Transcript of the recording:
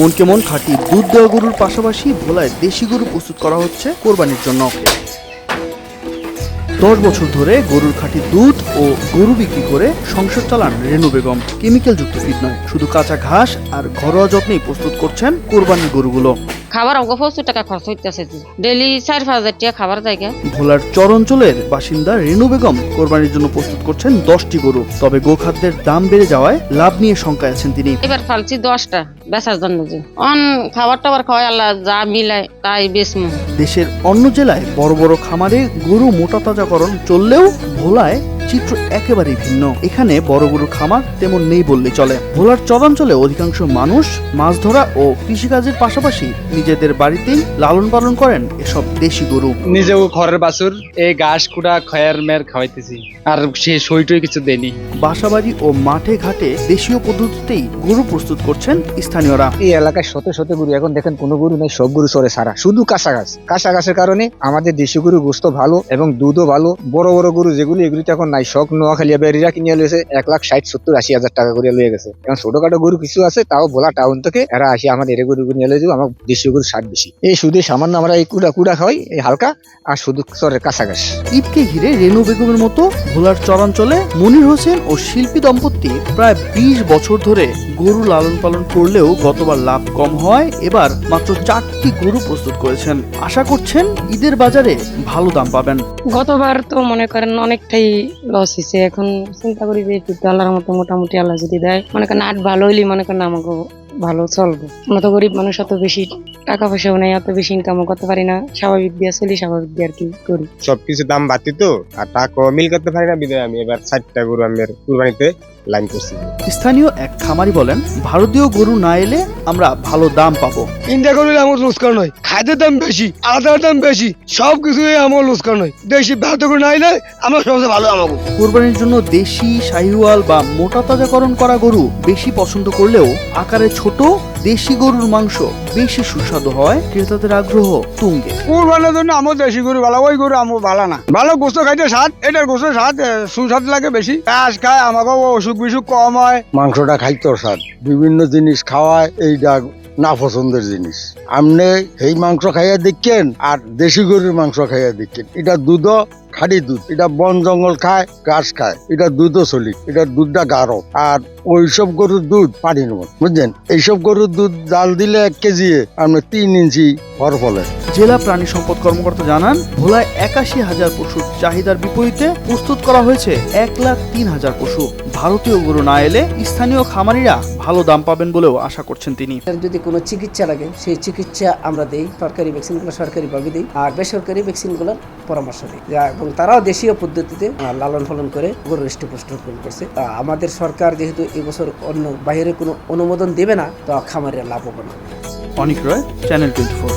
মনকে মন খাঁটি দুধ দেওয়া গরুর পাশাপাশি ভোলায় দেশি গরু প্রস্তুত করা হচ্ছে কোরবানির জন্য। 10 বছর ধরে গরুর খাঁটি দুধ ও গরু বিক্রি করে সংসার চালান রেনু বেগম। কেমিক্যালযুক্ত ফিড নয়, শুধু কাঁচা ঘাস আর ঘরোয়া যত্নেই প্রস্তুত করছেন কোরবানির গরুগুলো। খাবার আমাকে 70 টাকা খরচ হইতেছে, ডেইলি 4-5 টাকা খাবার জায়গা। ভোলার চর অঞ্চলের বাসিন্দা রেনু বেগম কোরবানির জন্য প্রস্তুত করছেন 10টি গরু। তবে গোখাদ্যের দাম বেড়ে যাওয়ায় লাভ নিয়ে শঙ্কায় আছেন তিনি। এবার ফালছি 10টা বেচার জন্য, যে খাবার টাবার খাওয়াই আল্লাহ যা মিলায় তাই বেচমু। দেশের অন্য জেলায় বড় বড় খামারে গরু মোটা তাজাকরণ চললেও ভোলায় চিত্র একেবারেই ভিন্ন। এখানে বড় গরুর খামার তেমন নেই বললেই চলে। ভোলার চরাঞ্চলে অধিকাংশ মানুষ মাছ ধরা ও কৃষিকাজের পাশাপাশি নিজেদের বাড়িতেই লালন পালন করেন এসব দেশি গরু। নিজেও ঘরের বাছুর এই ঘাস কুড়া খয়ের মেয়ের খাওয়াইতেছি, আর সে সইটই কিছু দেয়নি। বাসাবাড়ি ও মাঠে ঘাটে দেশীয় পদ্ধতিতেই গরু প্রস্তুত করছেন স্থানীয়রা। এই এলাকায় শত শত গরু, এখন দেখেন কোনো গরু নেই, সব গরু চড়ে সারা, শুধু কাঁচা ঘাস। কাঁচা ঘাসের কারণে আমাদের দেশি গরু গোস্ত ভালো এবং দুধও ভালো। বড় বড় গরু যেগুলি, এগুলি তো এখন নাই, সব নোয়াখালিয়া বেরিয়া কিনে লয়েছে 1,60,70,80,000 টাকা করে লয়ে গেছে। এখন ছোটখাটো গরু কিছু আছে, তাও ভোলা টাউন থেকে এরা আসি আমাদের এর গরু নিয়ে লয়ে যাবো। আমার দেশীয় গরু স্বাদ বেশি। এই শুধু সামান্য আমরা এই কুড়া খাওয়াই, এই হালকা, আর শুধু চরের কাঁচা ঘাস। ঈদকে ঘিরে রেনু বেগমের মতো ভোলার চরাঞ্চলে মনির হোসেন ও শিল্পী দম্পতি প্রায় 20 বছর ধরে গরু লালন পালন করলেও গতবার লাভ কম হয় এবার মাত্র 4টি গরু প্রস্তুত করেছেন। আশা করছেন ঈদের বাজারে ভালো দাম পাবেন। গতবার তো মনে করেন অনেকটাই লস হয়েছে। এখন চিন্তা করি যে একটু আল্লাহর মতো মোটামুটি আল্লাহ যদি দেয়, মনে করেন আট ভালো হইলে মনে করেন আমাকে ভালো চলবে। আমরা তো গরিব মানুষ, অত বেশি টাকা পয়সাও নেই, অত বেশি ইনকামও করতে পারি না। স্বাভাবিক দিয়ে চলি, স্বাভাবিক দিয়ে আর কি করি। সবকিছু দাম বাড়তি তো, আর টাকা মিল করতে পারি না, বিদায় আমি এবার 4টা গরু আমার কুরবানিতে লাইন করছি। স্থানীয় এক খামারি বলেন, ভারতীয় গরু না এলে আমরা ভালো দাম পাবো। ইন্ডিয়া গরু আমার রোজগার নয়, খাদ্যের দাম বেশি, আদার দাম বেশি, সবকিছু আমার রোজগার নয়। দেশি ভারতীয় গরু না এলে আমরা সবচেয়ে ভালো আমাকে। কোরবানির জন্য দেশি, শাহিওয়াল বা মোটা তাজাকরণ করা গরু বেশি পছন্দ করলেও আকারে ছোট দেশি গরুর মাংস বেশি সুস্বাদু হয় ক্রেতাদের আগ্রহ তুঙ্গে। কুরবানির জন্য আমার দেশি গরু ভালো, ওই গরু আমার ভালো না। ভালো গোস্ত খাইতে স্বাদ, এটার গোস্ত স্বাদ সুস্বাদ লাগে বেশি। ঘাস খায়, আমাকে অসুখ বিসুখ কম হয়। মাংসটা খাইতো স্বাদ, বিভিন্ন জিনিস খাওয়ায়, এইটা না পছন্দের জিনিস। আপনি এই মাংস খাইয়া দেখেন আর দেশি গরুর মাংস খাইয়া দেখেন, এটা দুধও খাঁটি দুধ, এটা বন জঙ্গল খায়, ঘাস খায়, এটা দুধও চলি, এটার দুধটা গাঢ়। আর ওইসব গরুর দুধ পানি নেব, বুঝলেন? এইসব গরুর দুধ জাল দিলে 1 কেজি আপনার 3 ইঞ্চি হর ফলে। জেলা প্রাণী সম্পদ কর্মকর্তা জানান, ভোলায় 81,000 পশুর চাহিদার বিপরীতে প্রস্তুত করা হয়েছে 1,03,000 পশু। ভারতীয় গরু না এলে স্থানীয় খামারিরা ভালো দাম পাবেন বলেও আশা করছেন তিনি। যদি কোনো চিকিৎসা লাগে সেই চিকিৎসা আমরা দেই, সরকারি ভ্যাকসিনগুলো সরকারিভাবে দিই, আর বেসরকারি ভ্যাকসিনগুলোর পরামর্শ দিই, এবং তারাও দেশীয় পদ্ধতিতে লালন পালন করে গরু হৃষ্টপুষ্ট করছে। আমাদের সরকার যেহেতু এবছর অন্য বাইরে কোনো অনুমোদন দেবে না, তো খামারিরা লাভবান হবে। অনিক রয়, চ্যানেল 24।